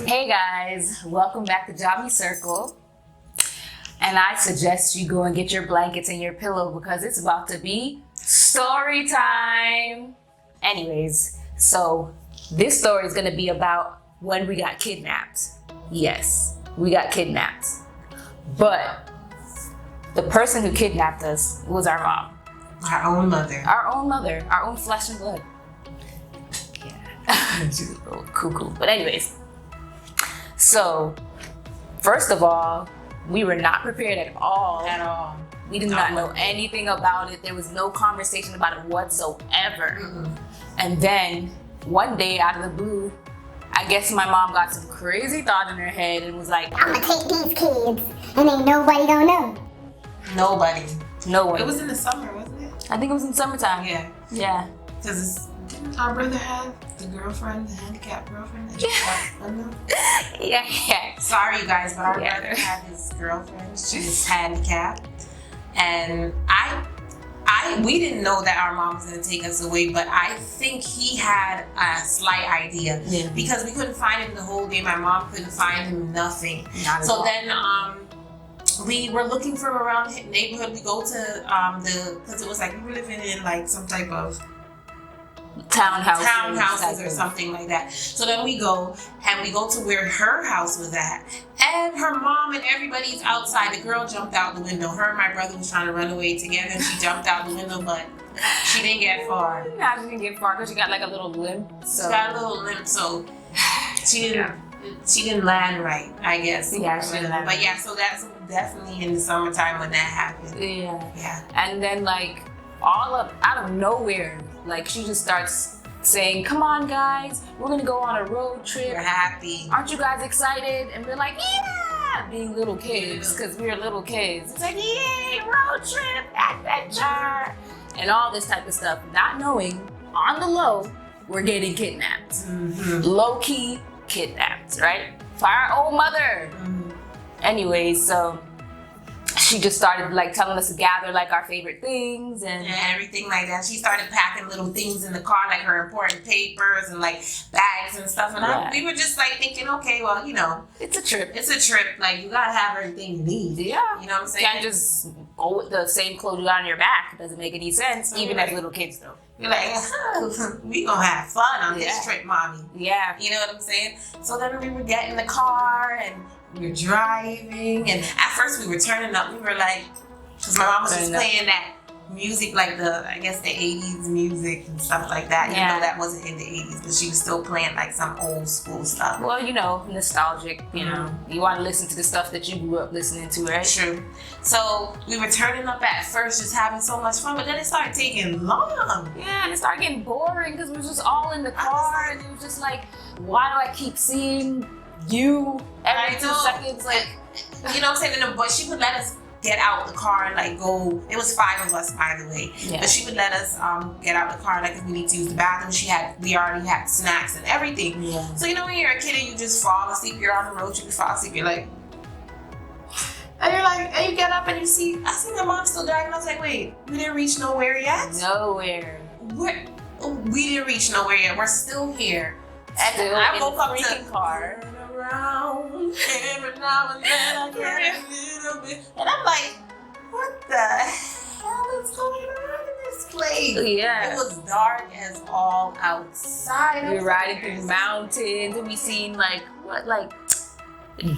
Hey guys, welcome back to Jamiicircle. And I suggest you go and get your blankets and your pillow because it's about to be story time. Anyways, so this story is going to be about when we got kidnapped. Yes, we got kidnapped. But the person who kidnapped us was our mom. Our own mother. Our own mother, our own flesh and blood. Yeah, she's a little cuckoo. But anyways, so first of all, we were not prepared at all. At all. We did not know anything about it. There was no conversation about it whatsoever. Mm-mm. And then one day out of the blue, I guess my mom got some crazy thought in her head and was like, I'm gonna take these kids and ain't nobody gonna know. Nobody. No one. It was in the summer, wasn't it? I think it was in summertime. Yeah. Yeah. Because didn't our brother have the girlfriend, the handicapped girlfriend? Yeah. Sorry, you guys, but our Yeah. brother had his girlfriend. She was handicapped. And we didn't know that our mom was going to take us away, but I think he had a slight idea. Yeah. Because we couldn't find him the whole day. My mom couldn't find him, nothing. Not at So all. then we were looking for him around the neighborhood. We go to because it was like we were living in like some type of townhouses or something like that. So then we go to where her house was at, and her mom and everybody's outside. The girl jumped out the window. Her and my brother was trying to run away together, and she jumped out the window, but she didn't get far. Yeah, she didn't get far because she got like a little limp. So. She got a little limp, so she didn't land right, I guess. Yeah, she didn't land But yeah, so that's definitely in the summertime when that happened. Yeah. Yeah. And then like out of nowhere, like she just starts saying, "Come on, guys, we're gonna go on a road trip. We're happy. Aren't you guys excited?" And we're like, "Yeah!" Being little kids, because we were little kids. It's like, "Yay, road trip, adventure," and all this type of stuff. Not knowing, on the low, we're getting kidnapped. Mm-hmm. Low key kidnapped, right? By our old mother. Mm-hmm. Anyway, so she just started like telling us to gather like our favorite things and everything like that. She started packing little things in the car, like her important papers and like bags and stuff. And we were just like thinking, okay, well, you know, it's a trip. It's a trip. Like you gotta have everything you need. Yeah. You know what I'm saying? You can't just go with the same clothes you got on your back. It doesn't make any sense, even as little kids though. You're like, we gonna have fun on this trip, mommy. Yeah. You know what I'm saying? So then we would get in the car and we were driving, and at first we were turning up. We were like, because my mom was just playing that music, like I guess the 80s music and stuff like that. Yeah. Even though that wasn't in the 80s, but she was still playing like some old school stuff. Well, you know, nostalgic, you know. You want to listen to the stuff that you grew up listening to, right? True. So we were turning up at first, just having so much fun, but then it started taking long. Yeah, and it started getting boring because we were just all in the car, and it was just like, why do I keep seeing you every 2 seconds? Like, you know what I'm saying? But she would let us get out the car and like go. It was 5 of us, by the way. Yeah. But she would let us get out the car, like if we need to use the bathroom. We already had snacks and everything. Yeah. So you know when you're a kid and you just fall asleep, you're on the road trip, you fall asleep, you're like, and you get up and I see my mom still driving. I was like, wait, we didn't reach nowhere yet? nowhere. We didn't reach nowhere yet. We're still here. And Still I in woke the up freaking to car. turn around every now and then I get a little bit, and I'm like, what the hell is going on in this place? Yeah. It was dark as all outside. We were riding through mountains and we seen like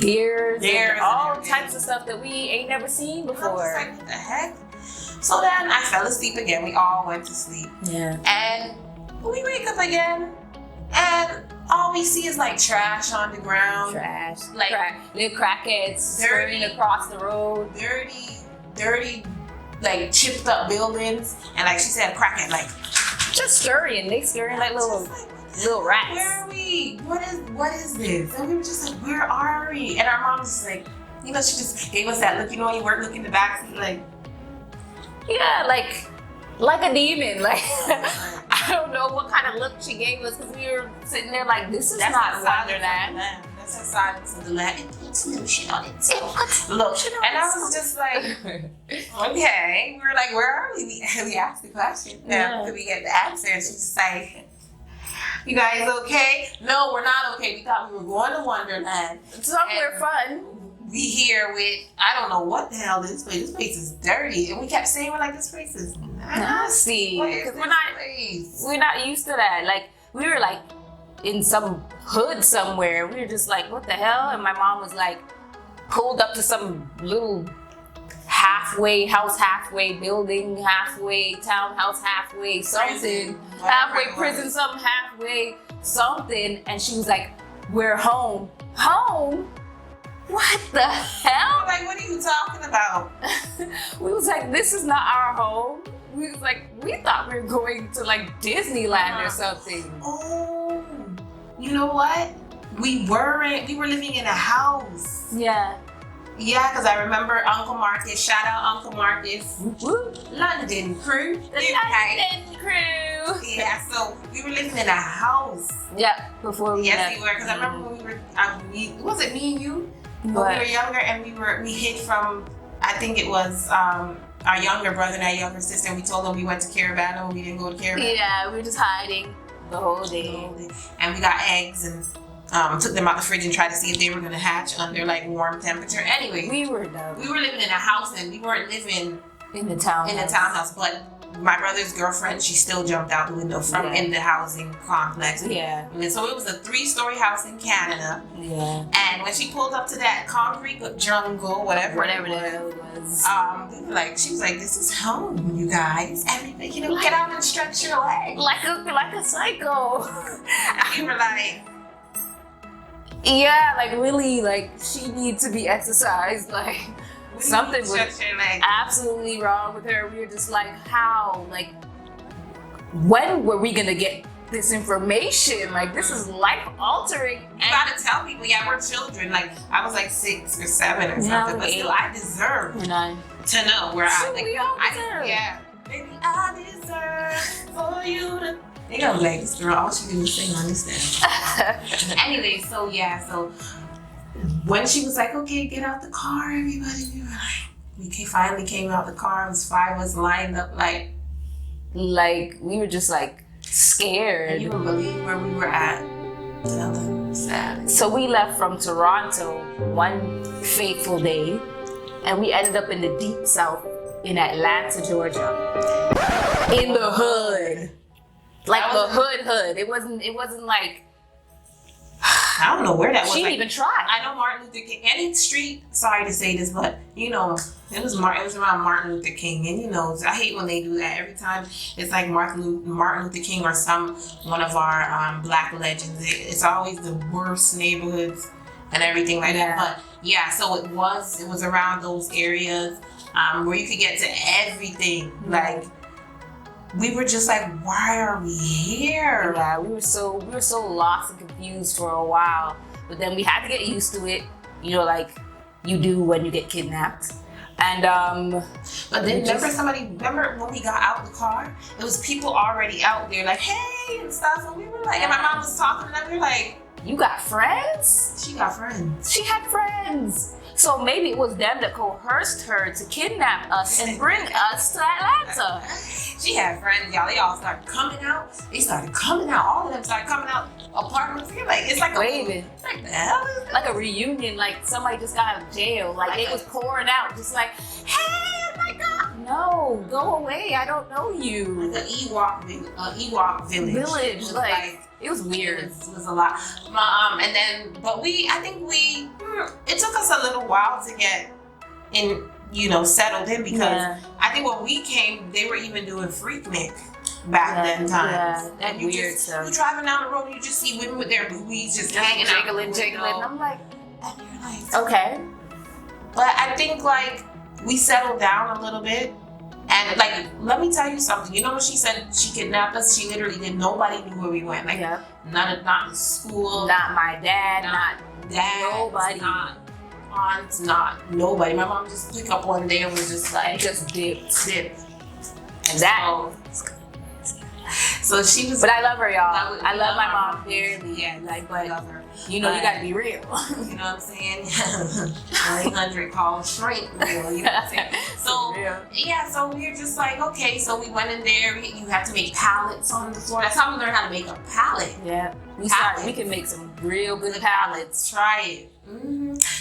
deers and all types of stuff that we ain't never seen before. I was like, what the heck? So then I fell asleep again. We all went to sleep. Yeah. And we wake up again, and all we see is like trash on the ground. Trash. Like little crackheads scurrying across the road. Dirty, like chipped up buildings. And like she said, crackhead, like just scurrying. They scurrying like little rats. Where are we? What is this? And we were just like, where are we? And our mom was just like, you know, she just gave us that look. You know when you weren't looking in the back seat, like. Yeah, like a demon. Like I don't know what kind of look she gave us because we were sitting there like, this is not Wonderland. That's a silence of the land. It puts no shit on it. Look, and I was just like, okay. We were like, where are we? We asked the question. Yeah. Could we get the answer? And she was just like, You guys okay? No, we're not okay. We thought we were going to Wonderland. Somewhere fun. We here with, I don't know what the hell this place. This place is dirty. And we kept saying, we're like, this place is Nasty. What is Because this place? we're not used to that. Like, we were like in some hood somewhere. We were just like, what the hell? And my mom was like, pulled up to some little halfway building, halfway townhouse, halfway something, halfway prison, something, halfway something. And she was like, we're home. Home? What the hell? Like, what are you talking about? We was like, this is not our home. We was like, we thought we were going to like Disneyland or something. Oh, you know what? We were living in a house. Yeah. Yeah, because I remember Uncle Marcus. Shout out Uncle Marcus. Woo. London crew. The London crew. Yeah, so we were living in a house. Yeah, before we Yes, left. we were. Because I remember when we were, was it me and you? When What? we were younger and we hid from, I think it was our younger brother and our younger sister. And we told them we went to Caravana when we didn't go to Caravana. Yeah, we were just hiding the whole day. And we got eggs and took them out the fridge and tried to see if they were going to hatch under like warm temperature. Anyway, We were dumb. we were living in a house and we weren't living In the town. in a townhouse, but my brother's girlfriend, she still jumped out the window from in the housing complex. Yeah. And so it was a 3-story house in Canada. Yeah. And when she pulled up to that concrete jungle, whatever the it hell it was. like she was like, "This is home, you guys. Everybody, get out and stretch your legs." Like a psycho. We were like, Yeah, like really, like she needs to be exercised. Like something was stretch your legs. absolutely wrong with her. We were just like, how? Like, when were we gonna get this information? Like, this is life altering. You gotta tell people, yeah, we're children. Like I was like 6 or 7 or something, but still, I deserve We're not. to know where I So like. we all deserve. Yeah, baby, I deserve for you to. They gonna be like, this girl, all she do is sing on this thing. Anyway, so yeah, so when she was like, okay, get out the car, everybody, we were like, finally came out the car. It was 5 of us lined up, like We were just like scared. you wouldn't believe where we were at. Tell them, sad. So we left from Toronto one fateful day, and we ended up in the deep south in Atlanta, Georgia, in the hood, like That the was- hood. It wasn't like I don't know where that was. she didn't like, even try. I know Martin Luther King. Any street, sorry to say this, but it was around Martin Luther King, and I hate when they do that. Every time it's like Martin Luther King or one of our Black legends. It's always the worst neighborhoods and everything like that. But yeah, so it was around those areas where you could get to everything. Like we were just like, why are we here? Yeah, we were so lost and confused for a while, but then we had to get used to it. Like you do when you get kidnapped. And but then remember when we got out the car, it was people already out there like, hey, and stuff, and we were like, and my mom was talking, and we were like, you got friends? she got friends. She had friends. So maybe it was them that coerced her to kidnap us and bring us to Atlanta. She had friends, y'all. They all started coming out. They started coming out. All of them started coming out apartments. You're like, it's like Waving. Like the hell is this? Like a reunion, like somebody just got out of jail. Like it was pouring out, just like, hey, oh my God. No, go away. I don't know you. Like an Ewok village. Village, like it was weird. It was a lot. And then, but I think it took us a little while to get in, settled in because I think when we came, they were even doing Freaknik back then times. Yeah, that And weird stuff. You're driving down the road and you just see women with their boobies just hanging out. Jiggling. I'm like, And you're like, okay. but I think like we settled down a little bit. And like, let me tell you something. When she said she kidnapped us, she literally did. Nobody knew where we went. Like, not in school. Not my dad, not dad. nobody. Not aunts, not nobody. My mom just picked up one day and was just like, just dipped. And That. so she was. But I love her, y'all. I I love my mom dearly. Yeah, like, I but love her. You know, you But- got to be real. You know what I'm saying? 100 call shrink real, you know what I'm saying? So, Real. yeah, so we were just like, okay, so we went in there, you have to make pallets on the floor. That's how we learned how to make a pallet. Yeah. We Pallets. can make some real good pallets. Try it.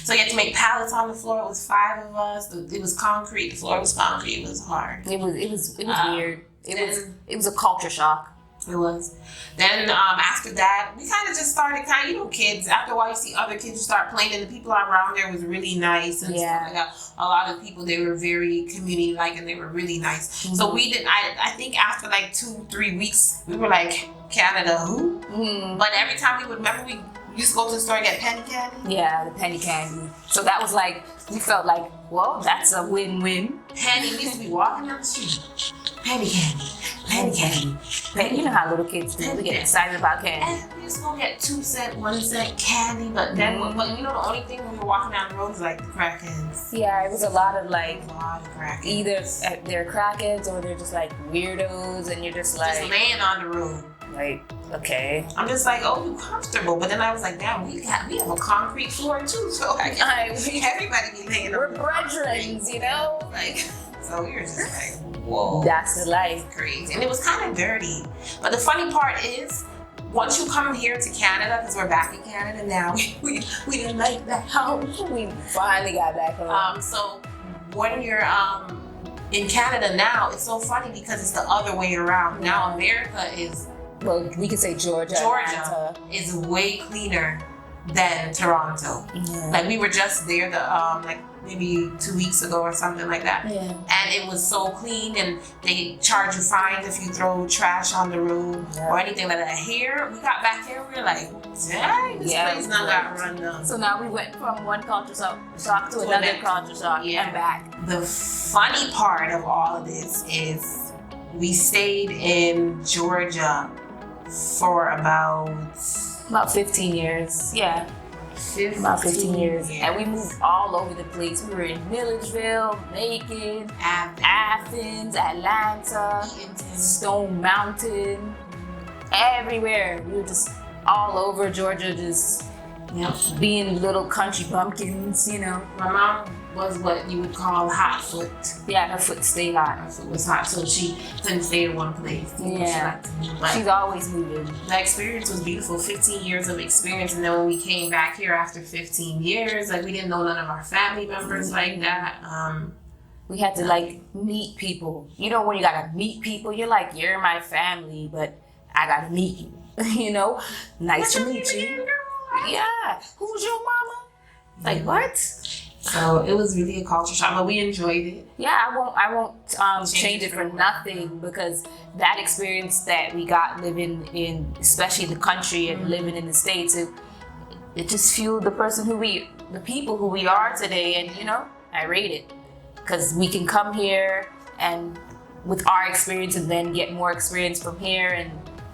So you had to make pallets on the floor. It was 5 of us. It was concrete. The floor was concrete. It was hard. It was weird. It was a culture shock. It was. Then after that, we kind of just started kids. After a while, you see other kids, you start playing, and the people around there was really nice and stuff like that. A lot of people, they were very community-like, and they were really nice. Mm-hmm. So we didn't, I think after like 2-3 weeks, we were like, Canada, who? Mm. But every time we used to go to the store and get penny candy. Yeah, the penny candy. So that was like, we felt like, well, that's a win-win. Penny, we used to be walking down the street. Penny candy. Penny candy. But you know how little kids do. We get excited about candy. And we used to go get 2 cent, 1 cent candy, but then, but you know, the only thing when we were walking down the road was like the crackheads. Yeah, it was a lot of like, A lot of crackheads. either they're crackheads or they're just like weirdos, and you're just like, Just laying on the road. like, okay. I'm just like, oh, you comfortable. But then I was like, damn, we have a concrete floor too, so I guess everybody be laying We're on brethren, you know? like, so we were just like, whoa. That's the life. Crazy. And it was kind of dirty. But the funny part is, once you come here to Canada, because we're back in Canada now, we didn't like that house. We finally got back home. So when you're in Canada now, it's so funny because it's the other way around. Now America is Well, we could say Georgia. Georgia is way cleaner than Toronto. Yeah. Like we were just there like maybe 2 weeks ago or something like that. Yeah. And it was so clean, and they charge you fines if you throw trash on the road or anything like that. Here, we got back here, we were like, dang, this place now got run down. So now we went from one culture shock to another culture shock and back. The funny part of all of this is we stayed in Georgia for about 15 years. Yeah. About 15 years. And we moved all over the place. We were in Milledgeville, Macon, Athens, Atlanta, Stone Mountain, everywhere. We were just all over Georgia, just being little country bumpkins, you know. My mom was what you would call hot foot. Yeah, her foot stayed hot. Her foot was hot, so she couldn't stay in one place. Yeah. She liked to move. But She's always moving. the experience was beautiful. 15 years of experience, and then when we came back here after 15 years, like we didn't know none of our family members like that. We had to like meet people. You know, when you gotta meet people, you're like, you're my family, but I gotta meet you. You know, nice to meet you. Yeah, who's your mama? Like what? So it was really a culture shock, but we enjoyed it. Yeah, I won't change it for nothing, because that experience that we got living in, especially the country and living in the States, it just fueled the people who we are today, and you know, I rate it, because we can come here and with our experience and then get more experience from here, and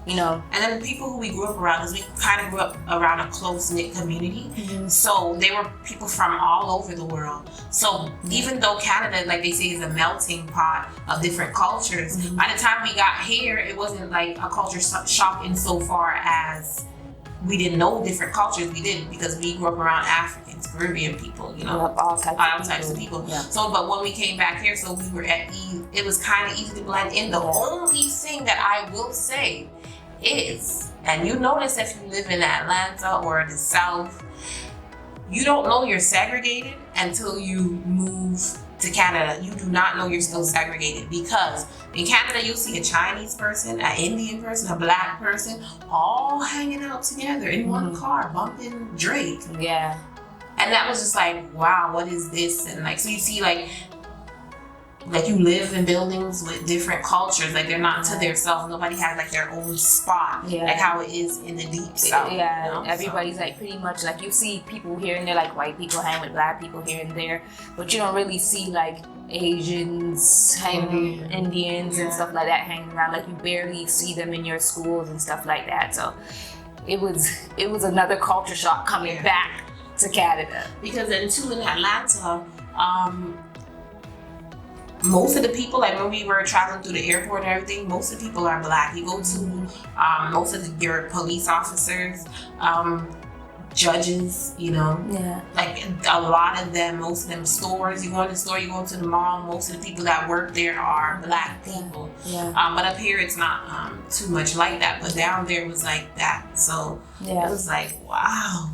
you know. And then the people who we grew up around, because we kind of grew up around a close-knit community. So they were people from all over the world. So even though Canada, like they say, is a melting pot of different cultures, by the time we got here, it wasn't like a culture shock insofar as we didn't know different cultures. We did, because we grew up around Africans, Caribbean people, you know, all types of people. Yeah. So, but when we came back here, so we were at ease. It was kind of easy to blend in. The only thing that I will say is, and you notice if you live in Atlanta or the South, you don't know you're segregated until you move to Canada. You do not know you're still segregated, because in Canada you'll see a Chinese person, an Indian person, a black person, all hanging out together in one car, bumping Drake. Yeah. And that was just like, wow, what is this? And like, so you see like you live in buildings with different cultures, like they're not to themselves. Nobody has like their own spot, like how it is in the deep South. Yeah, you know? everybody's like pretty much like, you see people here and there, like white people hang with black people here and there, but you don't really see like Asians hanging, Indians and stuff like that hanging around. Like you barely see them in your schools and stuff like that. So it was another culture shock coming back to Canada. Because then too in Atlanta, most of the people, like when we were traveling through the airport and everything, most of the people are black. You go to most of your police officers, judges, you know. Yeah. Like a lot of them, most of them stores, you go in the store, you go to the mall, most of the people that work there are black people. Yeah. But up here it's not too much like that, but down there it was like that. So it was like, wow.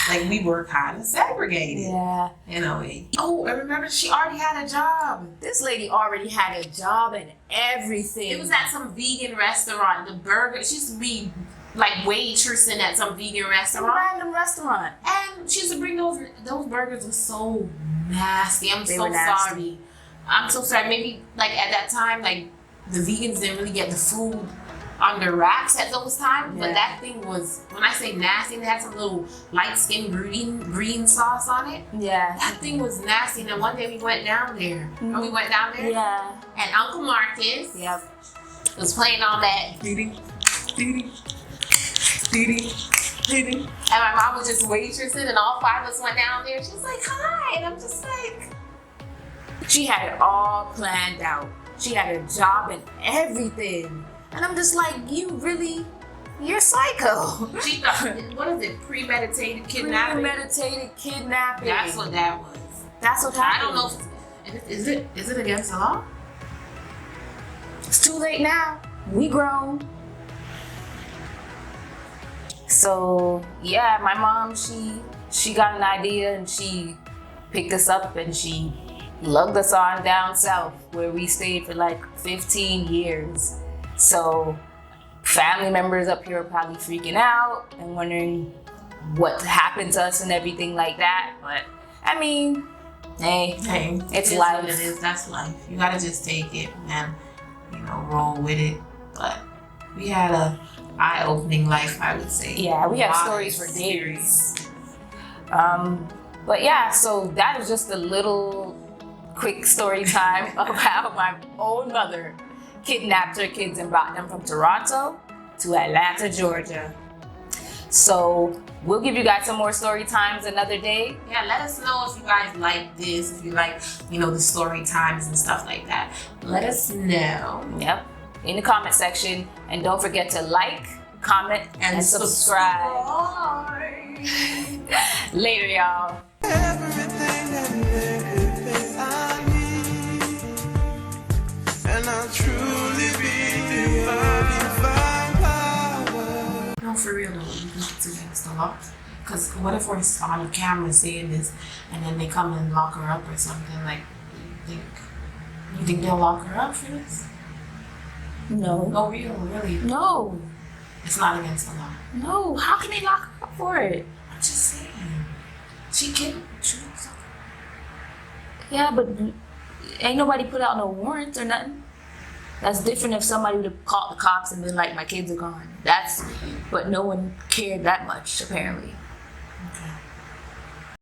Like we were kind of segregated. Yeah. In a way. Oh, I remember she already had a job. This lady already had a job and everything. It was at some vegan restaurant. The burger, she used to be like waitressing at some vegan restaurant. A random restaurant. And she used to bring those burgers were so nasty. I'm They so were nasty. sorry. I'm so sorry. Maybe like at that time, like the vegans didn't really get the food under wraps at those times. But that thing was, when I say nasty, it had some little light skin green sauce on it. Yeah. That thing was nasty. And then one day we went down there. And we went down there. Yeah. And Uncle Marcus Yep. was playing on that. And my mom was just waitressing, and all five of us went down there. She was like, hi. And I'm just like. She had it all planned out. She had a job and everything. And I'm just like, you're psycho. She thought, what is it? Premeditated kidnapping? Premeditated kidnapping. That's what that was. That's what I happened. don't know. Is it against the law? It's too late now. We grown. So yeah, my mom, she got an idea and she picked us up and she lugged us on down south where we stayed for like 15 years. So family members up here are probably freaking out and wondering what happened to us and everything like that. But I mean, hey, it's life. What it is. That's life. You gotta just take it and roll with it. But we had a eye-opening life, I would say. Yeah, we have stories for days. But yeah, so that is just a little quick story time of how my own mother kidnapped her kids and brought them from Toronto to Atlanta, Georgia. So we'll give you guys some more story times another day. Yeah, let us know if you guys like this, if you like, the story times and stuff like that. Let us know. Yep, in the comment section. And don't forget to like, comment, and subscribe. Later, y'all. Everything and everything I need, and I truly be divine power. No, for real though, you think it's against the law? Because what if we're on camera saying this, and then they come and lock her up or something? Like, you think they'll lock her up for this? No. No, really. No. It's not against the law. No. How can they lock her up for it? I'm just saying. She can. Yeah, but ain't nobody put out no warrants or nothing. That's different if somebody would have called the cops and been like, my kids are gone. But no one cared that much, apparently. Okay.